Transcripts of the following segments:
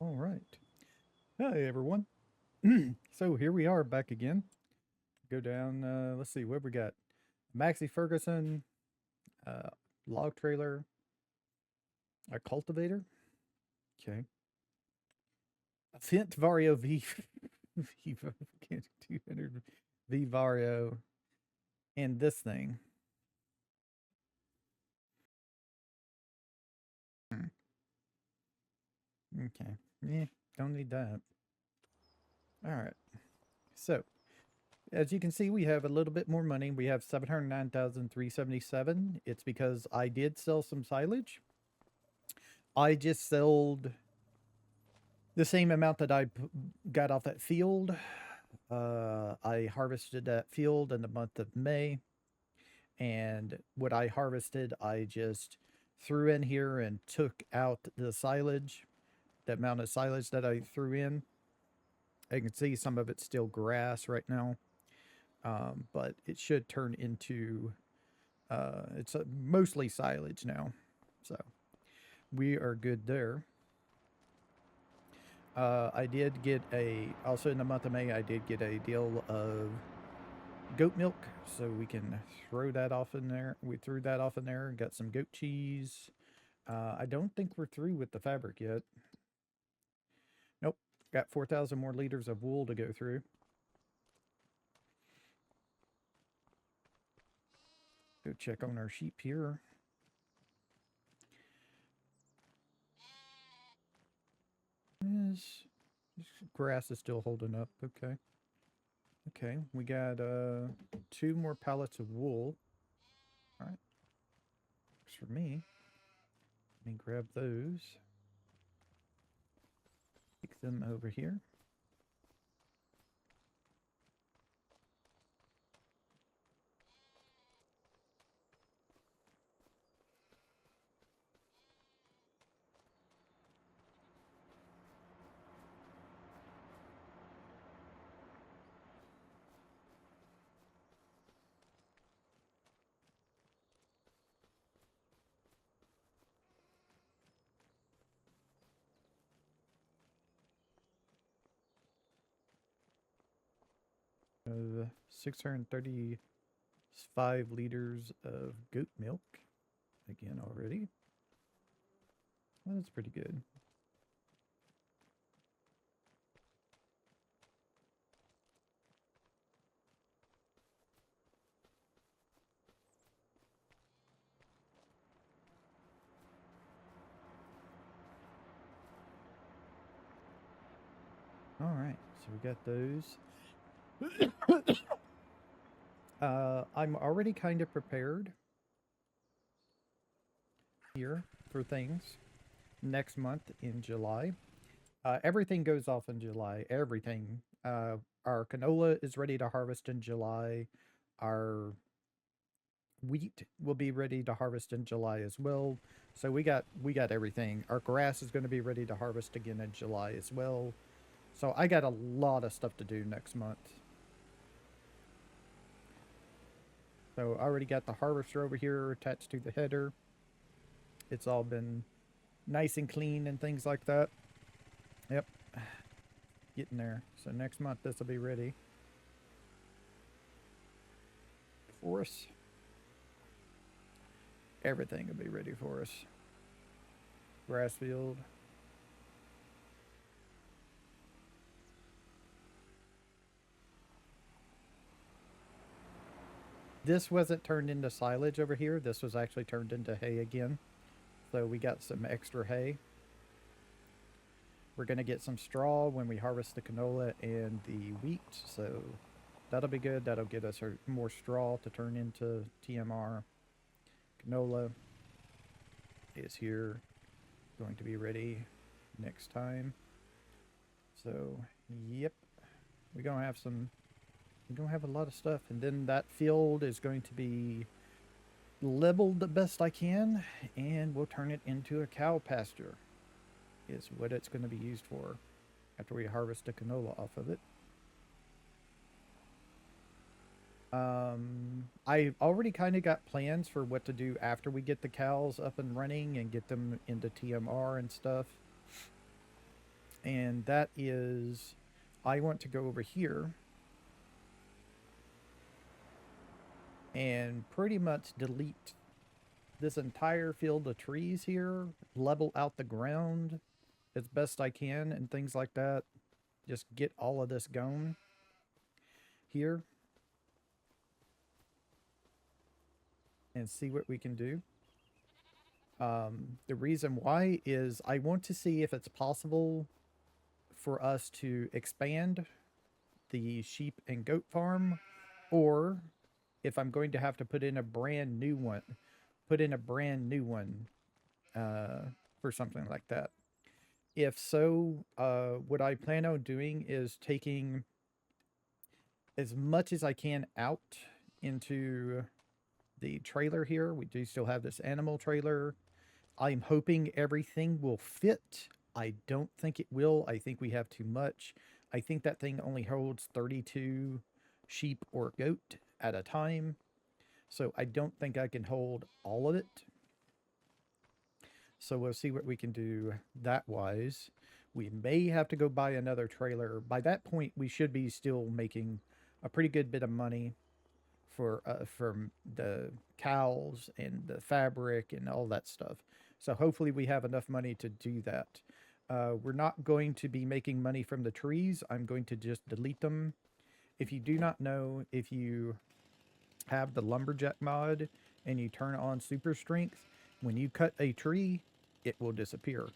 All right. Hi, everyone. So here we are back again. Go down. Let's see what we got. Maxie Ferguson, uh, log trailer, a cultivator. Okay. A Fint Vario V. V 200 V Vario. And this thing. Hmm. Okay. Yeah, don't need that. All right. So as you can see, we have a little bit more money. We have 709,377. It's because I did sell some silage. I just sold the same amount that got off that field. I harvested that field in the month of May. And what I harvested, I just threw in here and took out the silage, the amount of silage that I threw in. I can see some of it's still grass right now, but it should turn into, it's mostly silage now. So we are good there. I did get also in the month of May, I did get a deal of goat milk, so we can throw that off in there. We threw that off in there and got some goat cheese. I don't think we're through with the fabric yet. Nope, got 4,000 more liters of wool to go through. Go check on our sheep here. Yes, grass is still holding up. Okay. Okay, we got 2 more pallets of wool. All right. Works for me. Let me grab those. Take them over here. Of 635 liters of goat milk again already. Well, that's pretty good. All right, so we got those. I'm already kind of prepared here for things next month in July. Everything goes off in July. Everything. Our canola is ready to harvest in July. Our wheat will be ready to harvest in July as well. So we got everything. Our grass is going to be ready to harvest again in July as well. So I got a lot of stuff to do next month. So I already got the harvester over here attached to the header. It's all been nice and clean and things like that. Yep. Getting there. So next month this will be ready for us. Everything will be ready for us. Grass field. This wasn't turned into silage over here. This was actually turned into hay again. So we got some extra hay. We're going to get some straw when we harvest the canola and the wheat. So that'll be good. That'll get us more straw to turn into TMR. Canola is here. Going to be ready next time. So, yep. We're going to have a lot of stuff. And then that field is going to be leveled the best I can, and we'll turn it into a cow pasture is what it's going to be used for after we harvest the canola off of it. I already kind of got plans for what to do after we get the cows up and running and get them into TMR and stuff. And that is, I want to go over here and pretty much delete this entire field of trees here, level out the ground as best I can and things like that. Just get all of this going here and see what we can do. The reason why is I want to see if it's possible for us to expand the sheep and goat farm, or if I'm going to have to put in a brand new one, for something like that. If so, what I plan on doing is taking as much as I can out into the trailer here. We do still have this animal trailer. I'm hoping everything will fit. I don't think it will. I think we have too much. I think that thing only holds 32 sheep or goat at a time. So I don't think I can hold all of it. So we'll see what we can do that wise. We may have to go buy another trailer. By that point, we should be still making a pretty good bit of money for from the cows and the fabric and all that stuff. So hopefully we have enough money to do that. We're not going to be making money from the trees. I'm going to just delete them. If you do not know, if you have the lumberjack mod and you turn on super strength, when you cut a tree, it will disappear.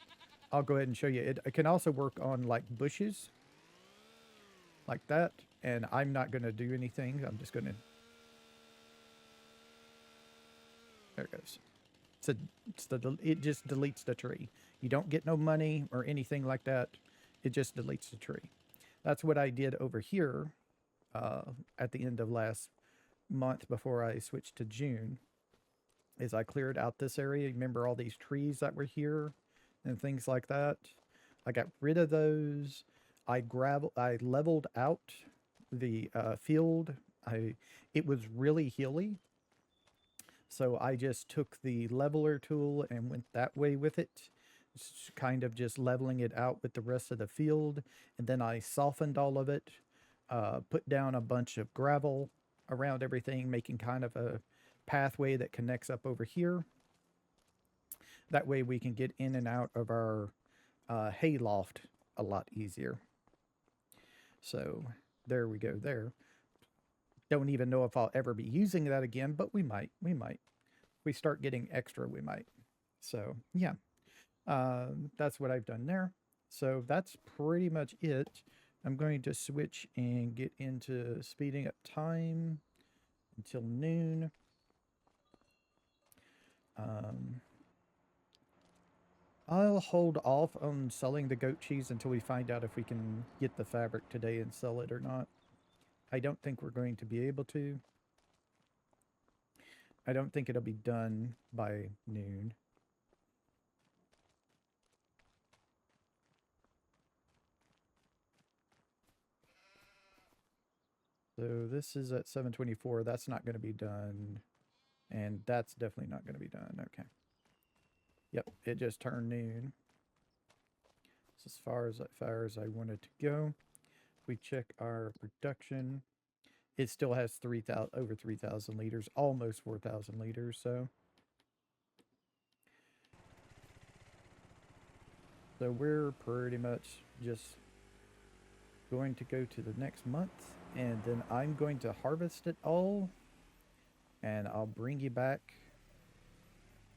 I'll go ahead and show you. It can also work on like bushes like that. And I'm not going to do anything. I'm just going to, there it goes. So it just deletes the tree. You don't get no money or anything like that. It just deletes the tree. That's what I did over here at the end of last month before I switched to June. Is I cleared out this area. Remember all these trees that were here and things like that? I got rid of those. I leveled out the field. It was really hilly. So I just took the leveler tool and went that way with it, kind of just leveling it out with the rest of the field. And then I softened all of it, put down a bunch of gravel around everything, making kind of a pathway that connects up over here. That way we can get in and out of our hay loft a lot easier. So there we go there. Don't even know if I'll ever be using that again, but we might. If we start getting extra, we might. So yeah, that's what I've done there. So that's pretty much it. I'm going to switch and get into speeding up time until noon. I'll hold off on selling the goat cheese until we find out if we can get the fabric today and sell it or not. I don't think we're going to be able to. I don't think it'll be done by noon. So this is at 7:24. That's not going to be done. And that's definitely not going to be done. Okay. Yep, it just turned noon. It's as far as I wanted to go. We check our production. It still has over 3,000 liters, almost 4,000 liters. So we're pretty much just going to go to the next month, and then I'm going to harvest it all, and I'll bring you back.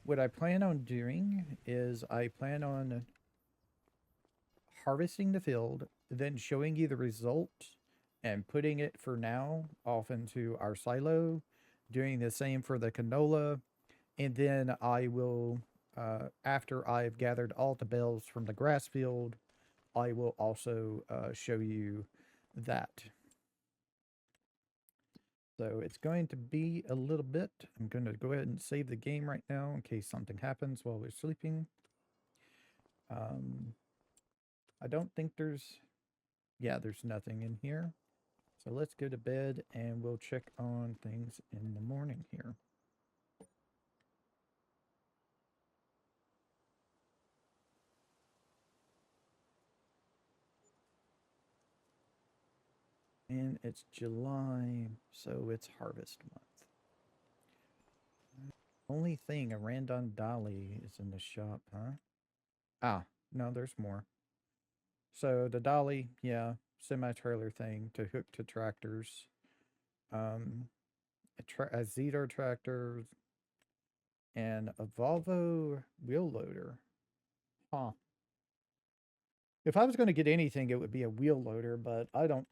What I plan on doing is I plan on harvesting the field, then showing you the result and putting it for now off into our silo, doing the same for the canola. And then I will, after I've gathered all the bales from the grass field, I will also show you that. So it's going to be a little bit. I'm going to go ahead and save the game right now in case something happens while we're sleeping. I don't think there's nothing in here. So let's go to bed and we'll check on things in the morning here. And it's July, so it's harvest month. Only thing, a Randon Dolly is in the shop, huh? Ah, no, there's more. So the dolly, yeah, semi-trailer thing to hook to tractors. A Zetor tractor and a Volvo wheel loader. Huh. If I was going to get anything, it would be a wheel loader, but I don't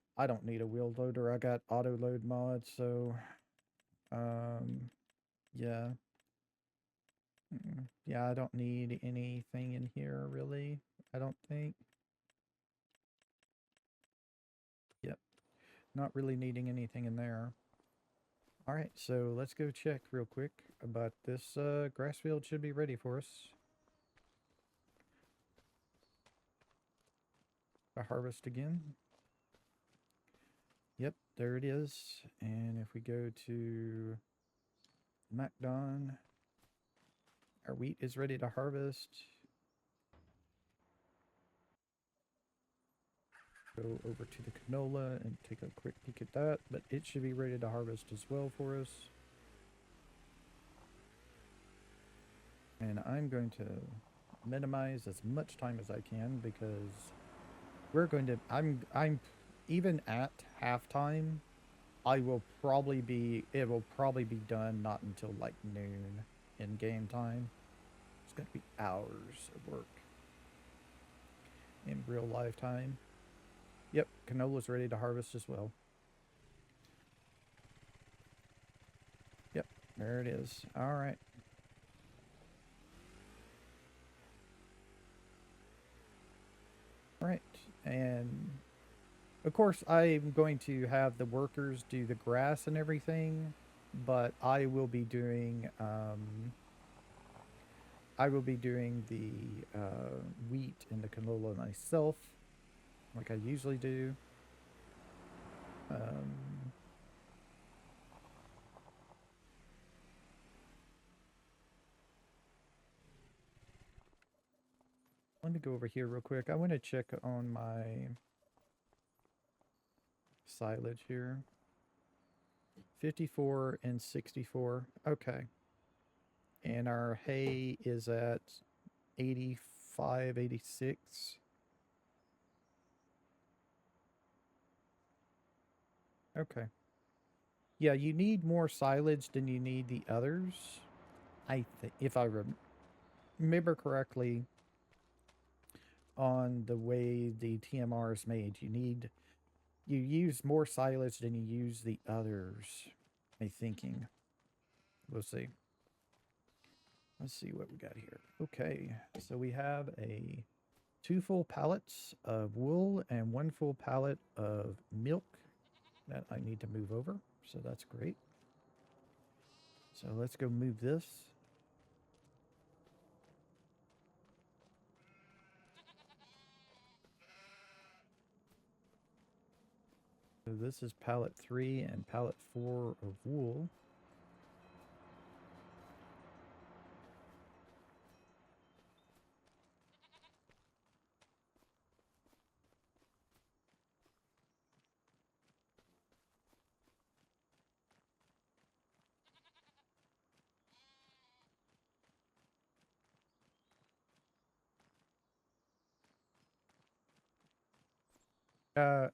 need a wheel loader. I got auto load mods, so yeah. Yeah, I don't need anything in here really. I don't think. Yep. Not really needing anything in there. All right, so let's go check real quick. But this grass field should be ready for us to harvest again. Yep, there it is. And if we go to MacDon, our wheat is ready to harvest. Go over to the canola and take a quick peek at that, but it should be ready to harvest as well for us. And I'm going to minimize as much time as I can because we're going to I'm even at halftime, it will probably be done not until like noon in game time. It's going to be hours of work in real life time. Yep, canola's ready to harvest as well. Yep, there it is. All right. All right, and of course I'm going to have the workers do the grass and everything, but I will be doing the wheat and the canola myself, like I usually do. Let me go over here real quick. I want to check on my silage here. 54 and 64. Okay. And our hay is at 85, 86. Okay. Yeah, you need more silage than you need the others. I think, if I remember correctly, on the way the TMR is made, you use more silage than you use the others. I'm thinking. We'll see. Let's see what we got here. Okay, so we have 2 full pallets of wool and 1 full pallet of milk that I need to move over. So that's great. So let's go move this. So this is pallet 3 and pallet 4 of wool.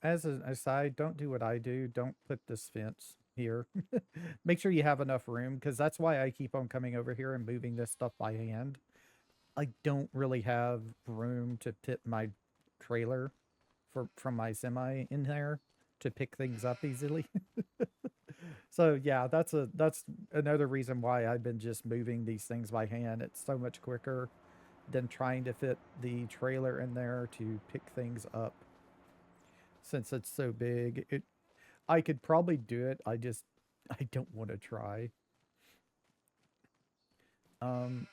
As an aside, don't do what I do. Don't put this fence here. Make sure you have enough room, because that's why I keep on coming over here and moving this stuff by hand. I don't really have room to fit my trailer from my semi in there to pick things up easily. So yeah, that's another reason why I've been just moving these things by hand. It's so much quicker than trying to fit the trailer in there to pick things up. Since it's so big, I could probably do it. I don't want to try.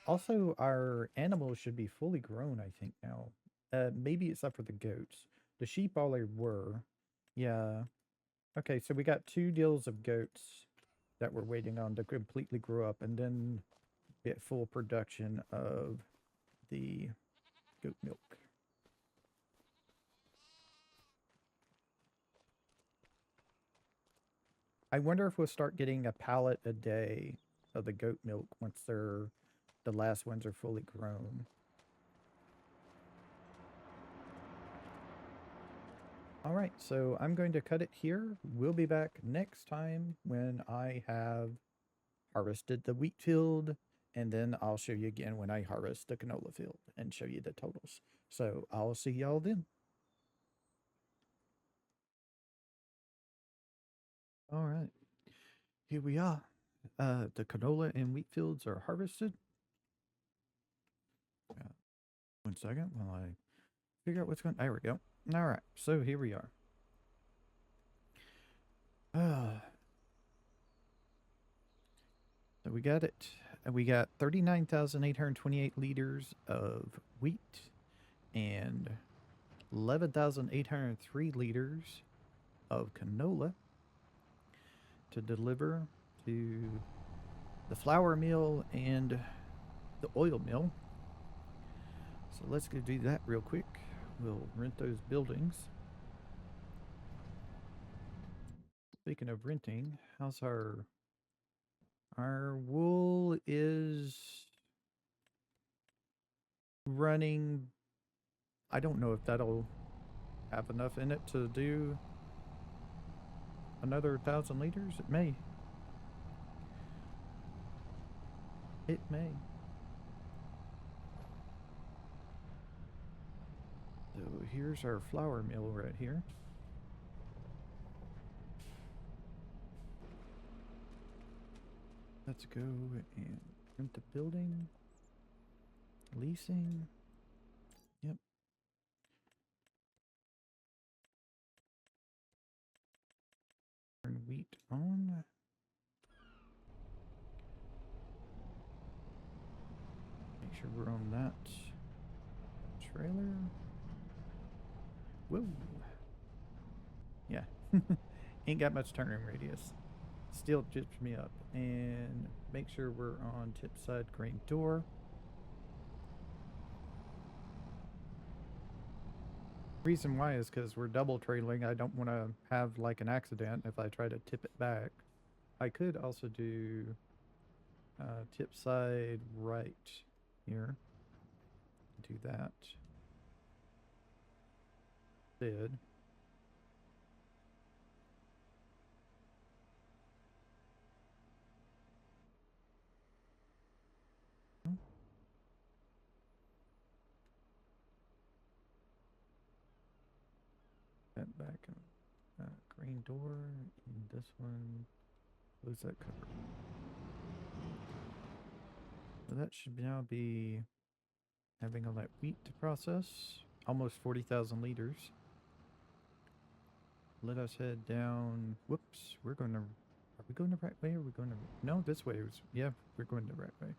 Also, our animals should be fully grown, I think, now. Maybe except for the goats. The sheep already were. Yeah. Okay, so we got 2 deals of goats that we're waiting on to completely grow up and then get full production of the goat milk. I wonder if we'll start getting a pallet a day of the goat milk once the last ones are fully grown. All right, so I'm going to cut it here. We'll be back next time when I have harvested the wheat field, and then I'll show you again when I harvest the canola field and show you the totals. So I'll see y'all then. All right, here we are. The canola and wheat fields are harvested. 1 second while I figure out what's going. There we go. All right, so here we are. So we got it. We got 39,828 liters of wheat and 11,803 liters of canola to deliver to the flour mill and the oil mill. So let's go do that real quick. We'll rent those buildings. Speaking of renting, how's our wool is running. I don't know if that'll have enough in it to do another 1,000 liters. It may. It may. So here's our flour mill right here. Let's go and rent the building. Leasing. Yep. Turn wheat on. Make sure we're on that trailer. Whoa. Yeah. Ain't got much turning radius. Still jips me up. And make sure we're on tip side grain door. Reason why is because we're double trailing. I don't want to have like an accident if I try to tip it back. I could also do tip side right here. Do that. Did. That back green door and this one. Close that cover. So that should now be having all that wheat to process. Almost 40,000 liters. Let us head down. Whoops. We're going to. Are we going the right way? Or are we going to. No, this way. Yeah, we're going the right way.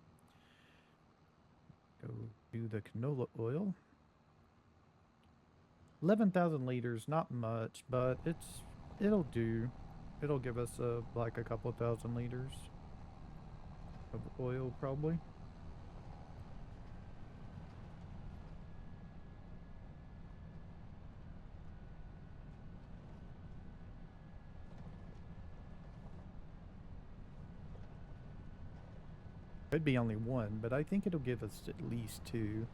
Go do the canola oil. 11,000 liters, not much, but it'll do. It'll give us like a couple thousand liters of oil probably. Could be only one, but I think it'll give us at least two.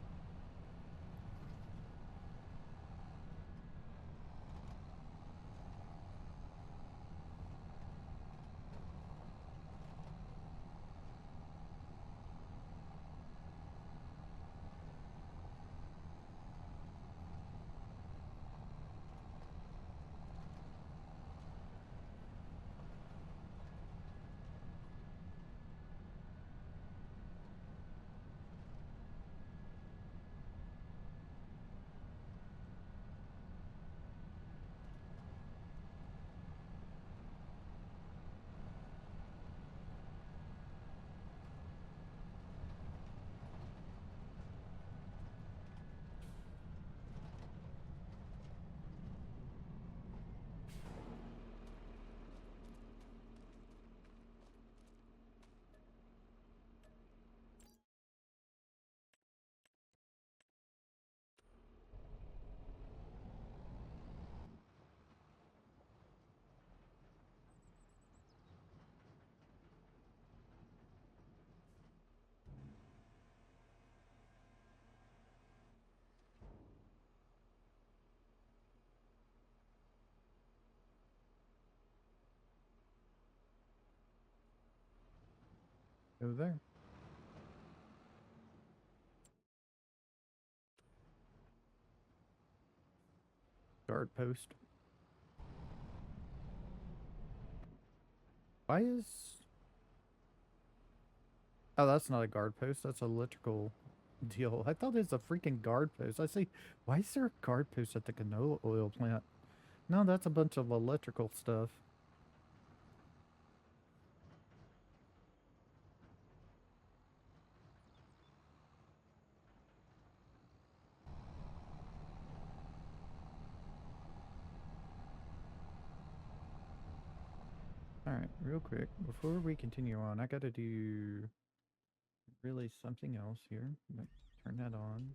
Go there. Guard post. Why is... Oh, that's not a guard post. That's an electrical deal. I thought it was a freaking guard post. I say, why is there a guard post at the canola oil plant? No, that's a bunch of electrical stuff. Alright, real quick, before we continue on, I gotta do really something else here. Turn that on.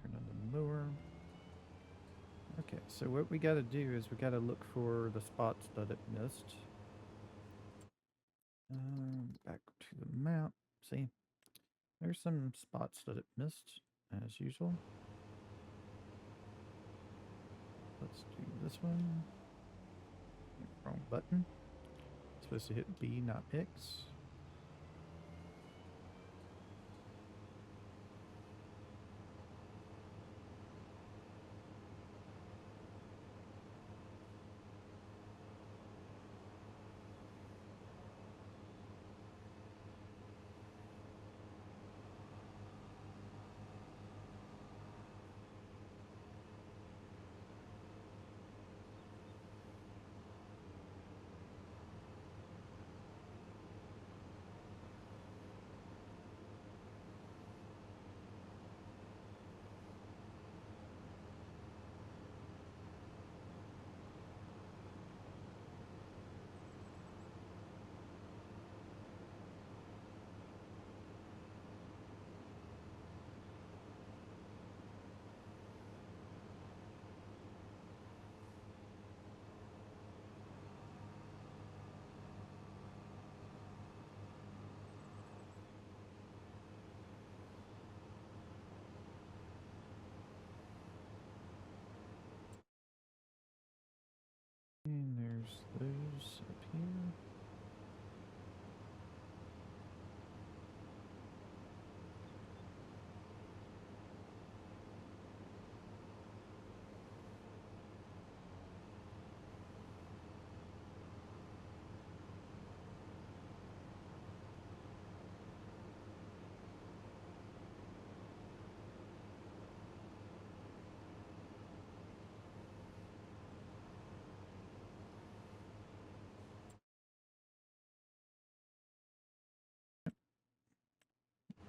Turn on the mower. Okay, so what we gotta do is we gotta look for the spots that it missed. Back to the map. See, there's some spots that it missed, as usual. Let's do this one. Wrong button. Supposed to hit B, not X. And there's those up here.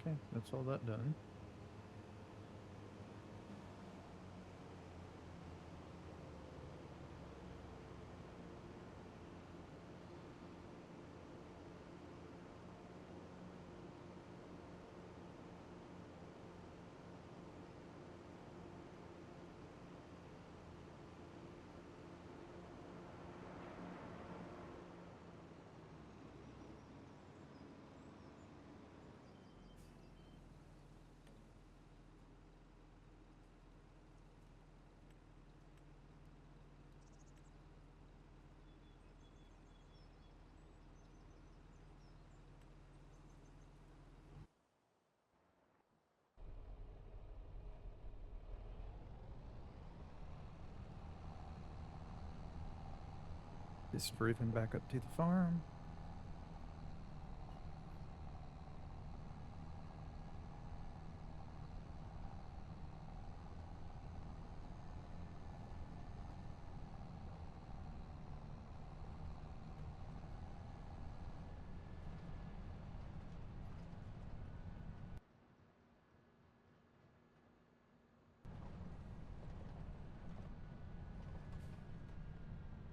Okay, that's all that done. Just breathing back up to the farm.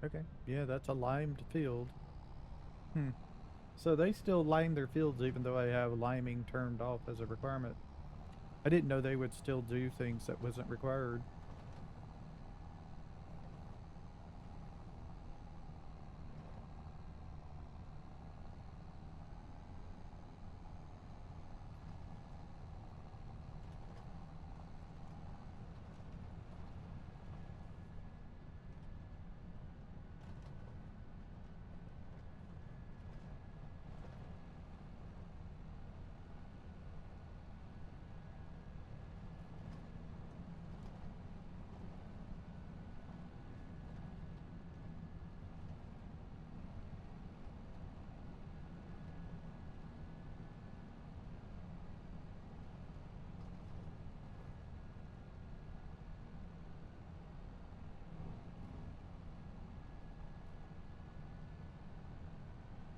Okay, yeah, that's a limed field. Hmm. So they still lime their fields even though I have liming turned off as a requirement. I didn't know they would still do things that wasn't required.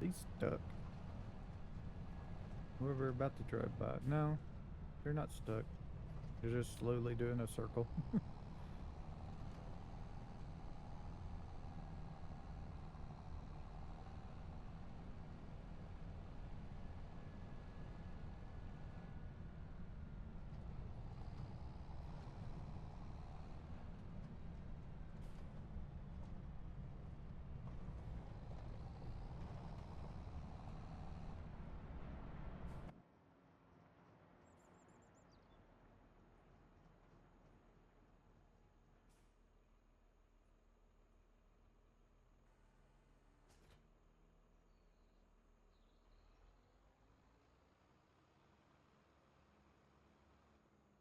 he stuck? We're about to drive by. No, they're not stuck. They're just slowly doing a circle.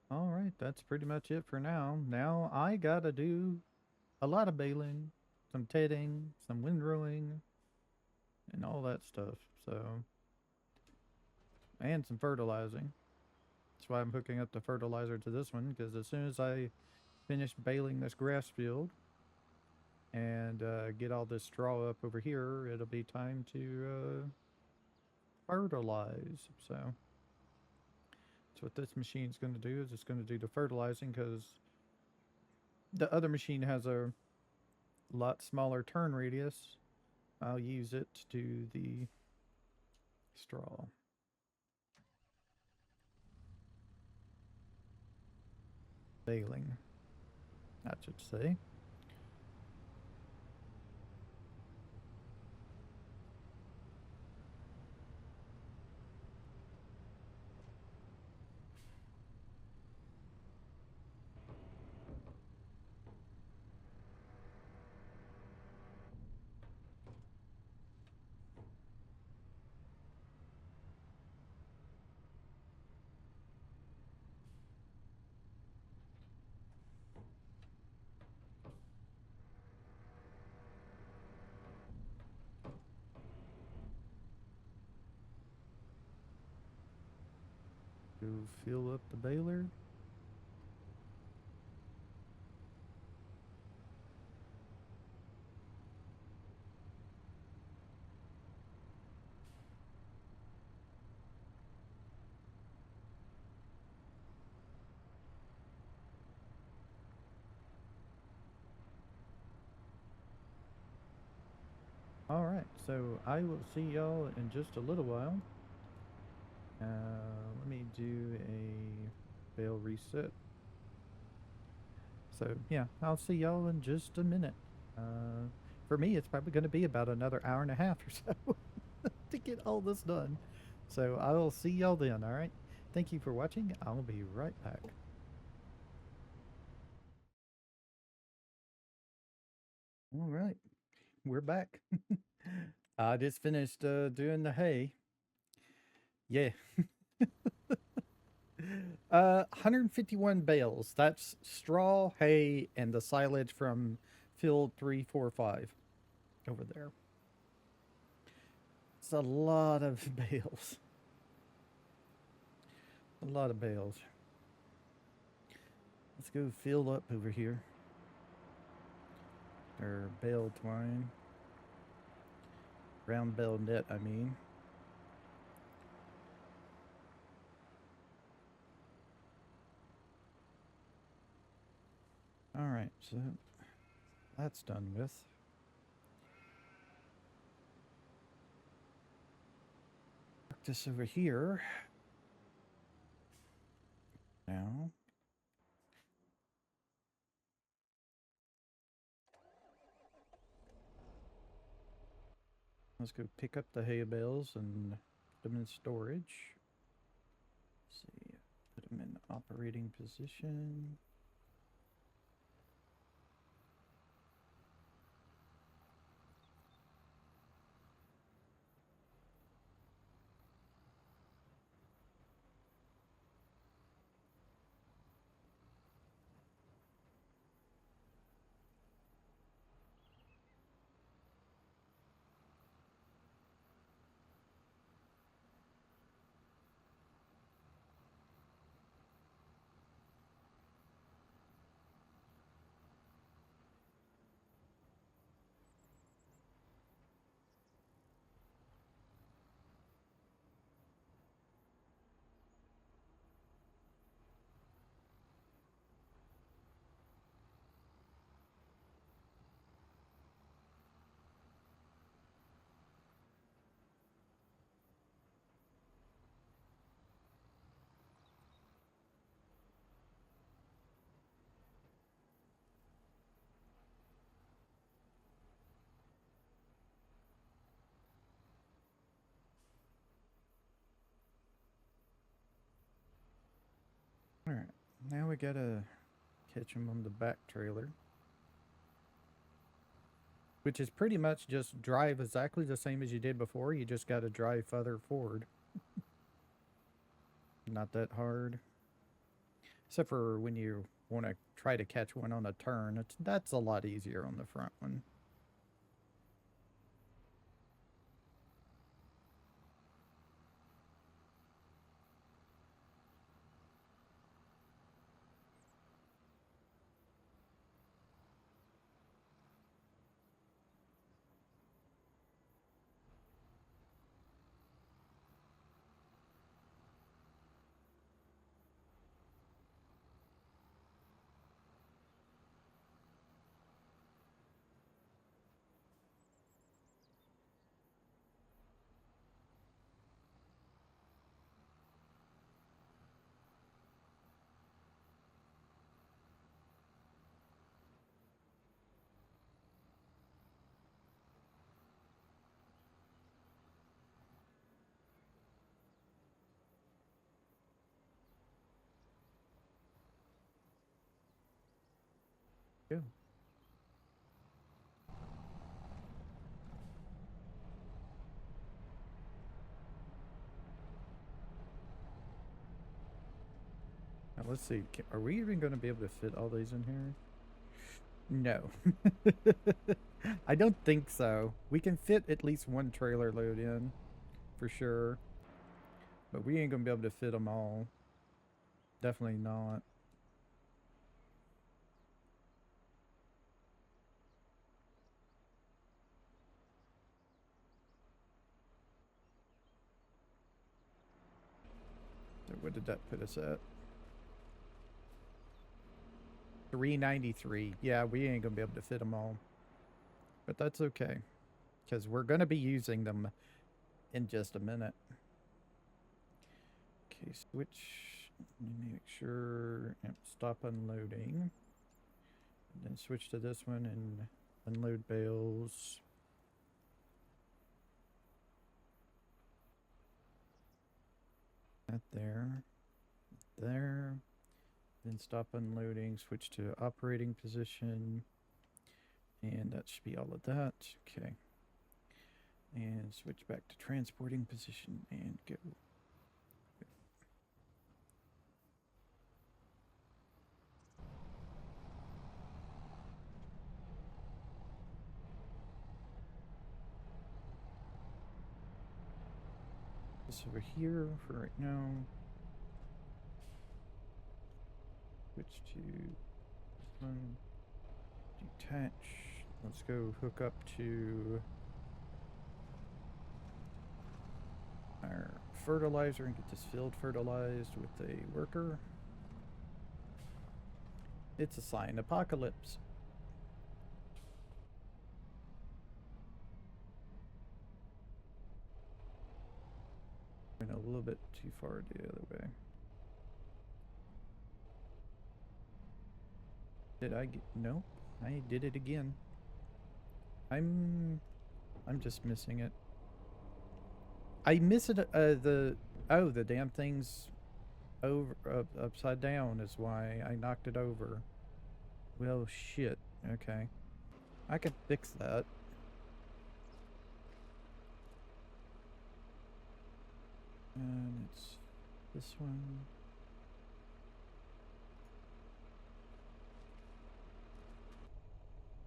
All right, that's pretty much it for now. Now I gotta do a lot of baling, some tedding, some windrowing, and all that stuff. So, and some fertilizing. That's why I'm hooking up the fertilizer to this one, because as soon as I finish baling this grass field and get all this straw up over here, it'll be time to fertilize. So that's what this machine's going to do, is it's going to do the fertilizing, because the other machine has a lot smaller turn radius. I'll use it to do the straw. Baling, I should say. Go fill up the baler. Alright, so I will see y'all in just a little while. Let me do a bale reset. So yeah, I'll see y'all in just a minute. For me, it's probably going to be about another hour and a half or so to get all this done. So I will see y'all then, alright? Thank you for watching. I'll be right back. Alright, we're back. I just finished doing the hay. Yeah. 151 bales. That's straw, hay, and the silage from field 345 over there. It's a lot of bales. A lot of bales. Let's go fill up over here. Or bale twine. Round bale net, I mean. Alright, so that's done with. Put this over here. Now. Let's go pick up the hay bales and put them in storage. Let's see, put them in operating position. Now we gotta catch him on the back trailer. Which is pretty much just drive exactly the same as you did before. You just gotta drive further forward. Not that hard. Except for when you want to try to catch one on a turn. That's a lot easier on the front one. Yeah. Now let's see. Are we even going to be able to fit all these in here? No. I don't think so. We can fit at least one trailer load in, for sure. But we ain't going to be able to fit them all. Definitely not. So what did that put us at? 393. Yeah, we ain't going to be able to fit them all. But that's okay. Because we're going to be using them in just a minute. Okay, switch. Let me make sure. Yep, stop unloading. And then switch to this one and unload bales. That there. There. Then stop unloading. Switch to operating position. And that should be all of that. Okay. And switch back to transporting position and go. This over here for right now. Switch to this one. Detach. Let's go hook up to our fertilizer and get this field fertilized with a worker. It's a sign apocalypse. Went a little bit too far the other way. Did I get... No, I did it again. I'm just missing it. I miss it, the damn thing's over, upside down is why I knocked it over. Well, shit. Okay. I can fix that. And it's this one.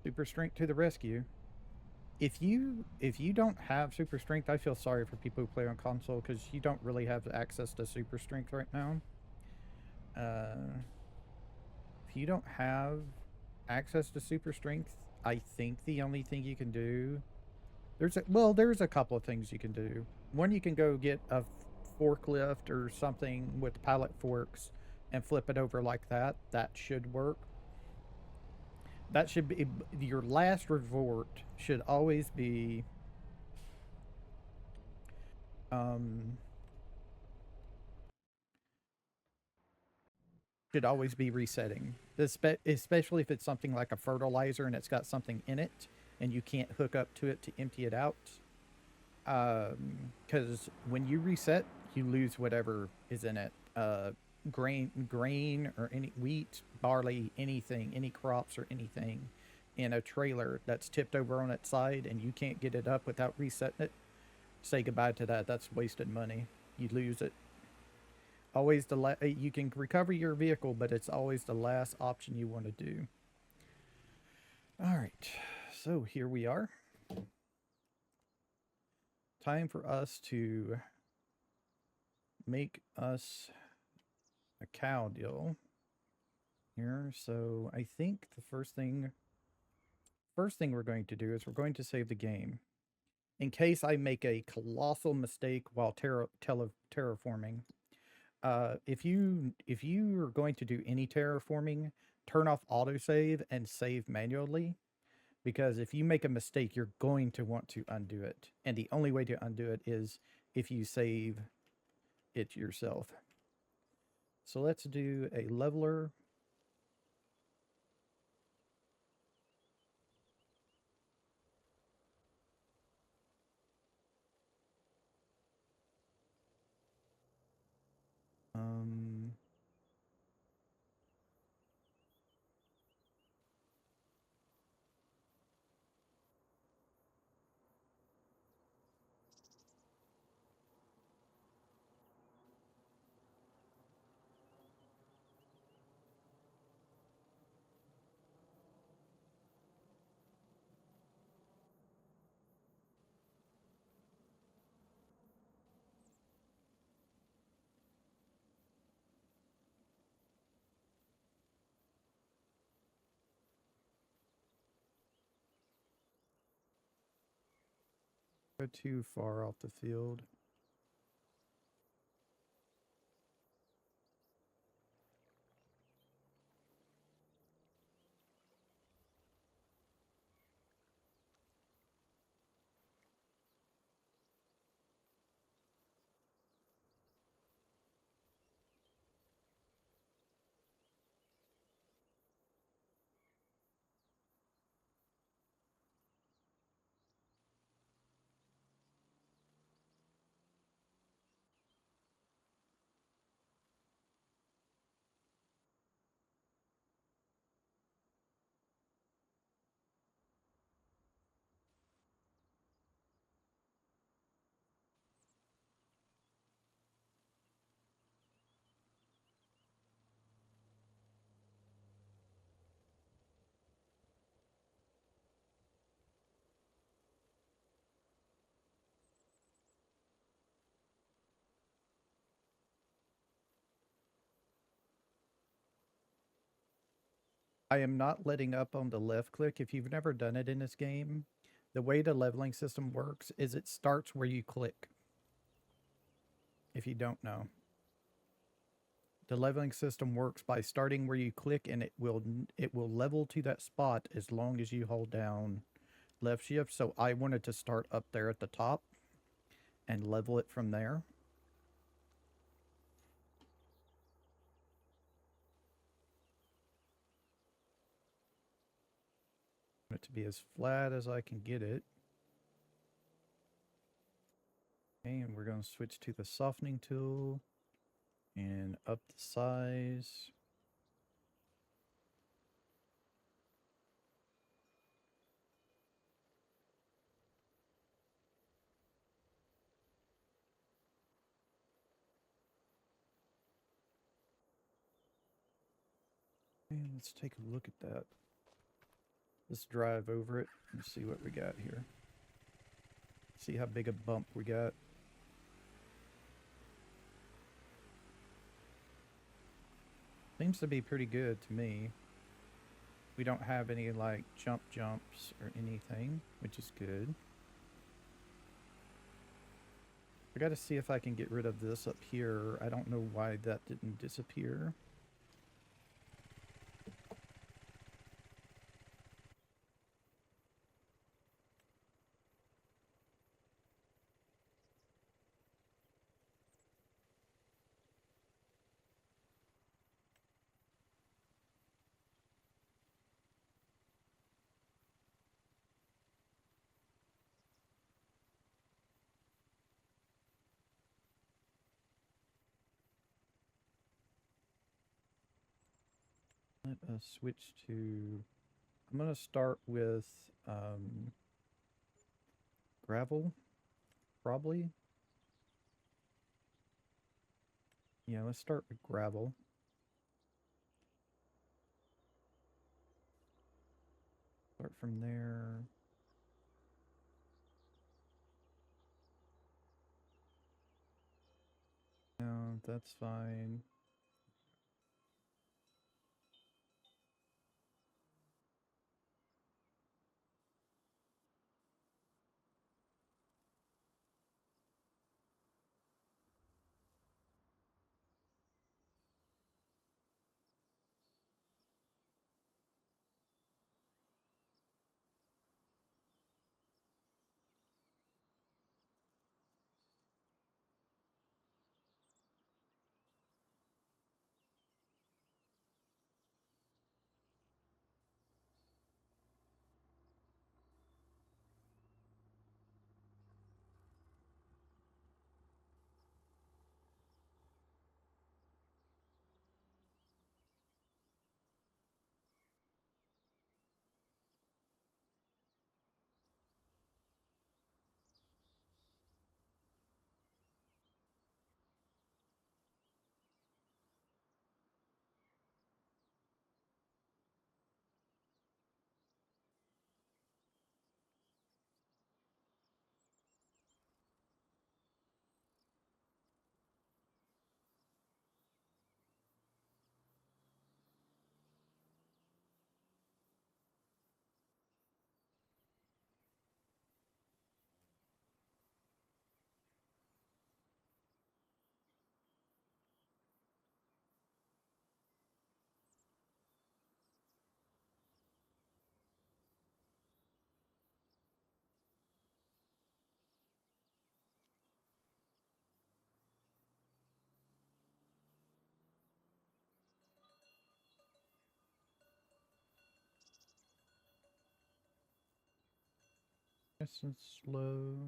Super strength to the rescue. If you don't have super strength, I feel sorry for people who play on console because you don't really have access to super strength right now. If you don't have access to super strength, I think the only thing you can do, there's a couple of things you can do. One, you can go get a forklift or something with pallet forks and flip it over like that. That should work. That should be your last resort. Should always be resetting, especially if it's something like a fertilizer and it's got something in it and you can't hook up to it to empty it out. Because when you reset, you lose whatever is in it. grain or any wheat, barley, anything, any crops or anything in a trailer that's tipped over on its side and you can't get it up without resetting it, say goodbye to that. That's wasted money. You lose it. Always you can recover your vehicle, but it's always the last option you want to do. All right, so here we are. Time for us to make us a cow deal here. So I think the first thing we're going to do is we're going to save the game. In case I make a colossal mistake while terraforming, if you are going to do any terraforming, turn off autosave and save manually, because if you make a mistake, you're going to want to undo it, and the only way to undo it is if you save it yourself. So let's do a leveler. Um, Go too far off the field. I am not letting up on the left click. If you've never done it in this game, the way the leveling system works is it starts where you click. If you don't know, the leveling system works by starting where you click, and it will level to that spot as long as you hold down left shift. So I wanted to start up there at the top and level it from there. I want it to be as flat as I can get it. Okay, and we're going to switch to the softening tool and up the size. And let's take a look at that. Let's drive over it and see what we got here. See how big a bump we got. Seems to be pretty good to me. We don't have any like jumps or anything, which is good. I gotta see if I can get rid of this up here. I don't know why that didn't disappear. Let us switch to, I'm going to start with gravel, probably. Yeah, let's start with gravel. Start from there. No, that's fine. Nice and slow.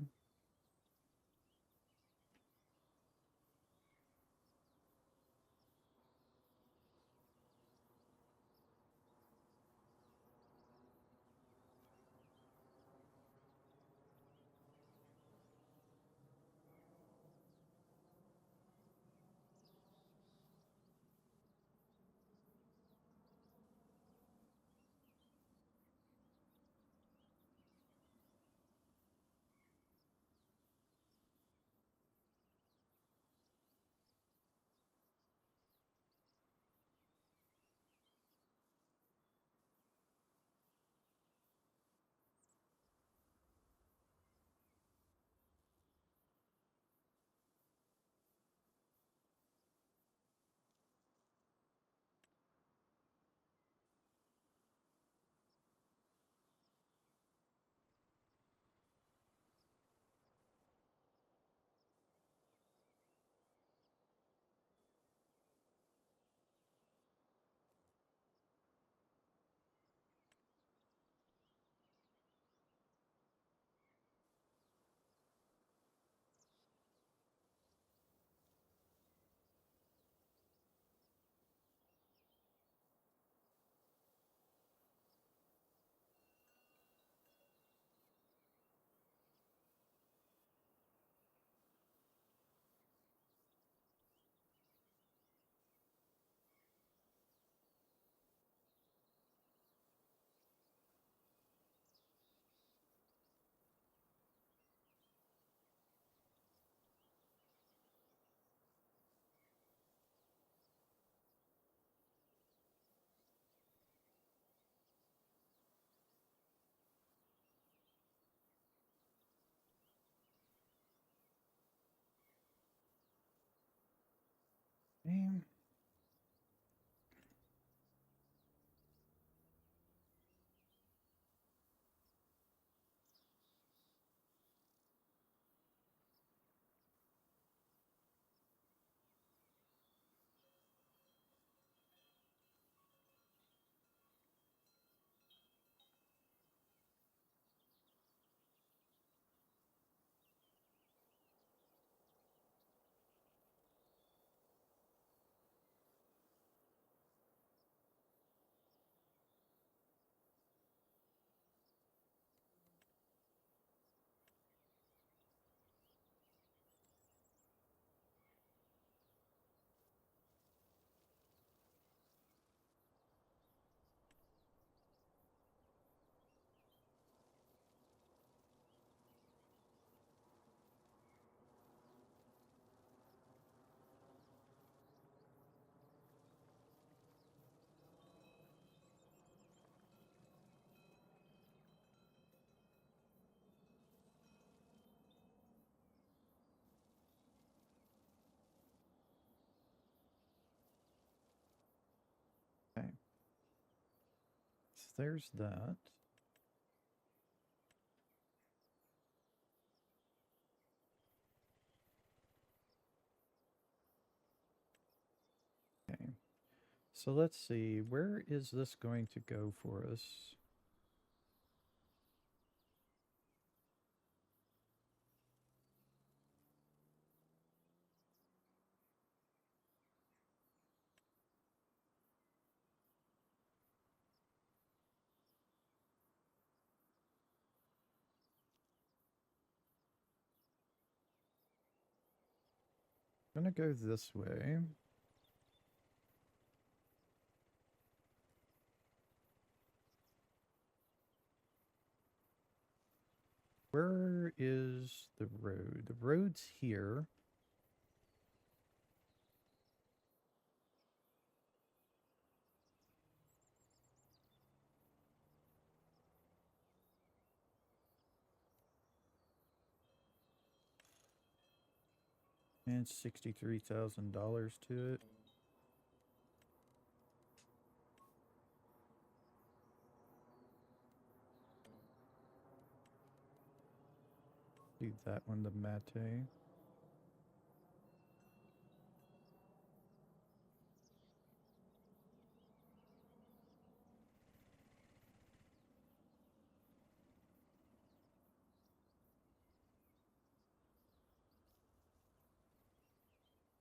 Damn. there's that. Okay. So let's see, where is this going to go for us? I'm gonna go this way. Where is the road? The road's here. And $63,000 to it. Do that one, the Mate.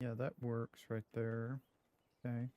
Yeah, that works right there. Okay.